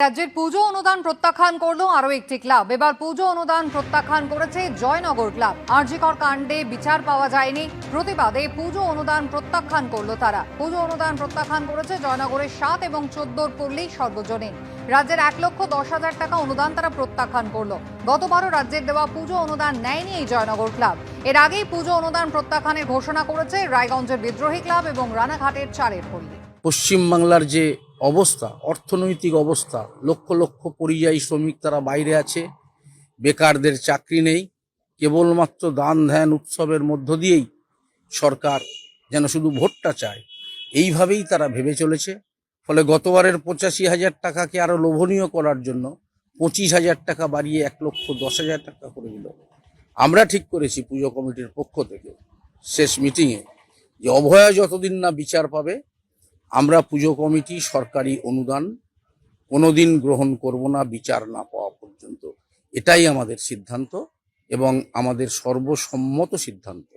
রাজ্যের পুজো অনুদান প্রত্যাখ্যান করলো আরো একটি ক্লাব। এবার পুজো অনুদান প্রত্যাখ্যান করেছে জয়নগর ক্লাব। আরজিকর কাণ্ডে বিচার পাওয়া যায়নি প্রতিবাদে পুজো অনুদান প্রত্যাখ্যান করলো তারা। পুজো অনুদান প্রত্যাখ্যান করেছে জয়নগরের 7 এবং 14 পল্লী সর্বজনীন। রাজ্যের 1,10,000 টাকা অনুদান তারা প্রত্যাখ্যান করলো। গতবারও রাজ্যের দেওয়া পুজো অনুদান নেয়নি এই জয়নগর ক্লাব। এর আগেই পুজো অনুদান প্রত্যাখ্যানের ঘোষণা করেছে রায়গঞ্জের বিদ্রোহী ক্লাব এবং রানাঘাটের 4 পল্লী। পশ্চিমবাংলার যে অবস্থা, অর্থনৈতিক অবস্থা, লক্ষ লক্ষ পরিযায়ী শ্রমিক তারা বাইরে আছে, বেকারদের চাকরি নেই, কেবলমাত্র দান ধ্যান উৎসবের মধ্য দিয়েই সরকার যেন শুধু ভোটটা চায়, এইভাবেই তারা ভেবে চলেছে। ফলে গতবারের 85,000 টাকাকে আরো লোভনীয় করার জন্য 25,000 টাকা বাড়িয়ে 1,10,000 টাকা করে দিল। আমরা ঠিক করেছি পুজো কমিটির পক্ষ থেকে শেষ মিটিংয়ে যে অভয়া যতদিন না বিচার পাবে আমরা পুজো কমিটি সরকারি অনুদান কোনোদিন গ্রহণ করব না বিচার না পাওয়া পর্যন্ত। এটাই আমাদের সিদ্ধান্ত এবং আমাদের সর্বসম্মত সিদ্ধান্ত।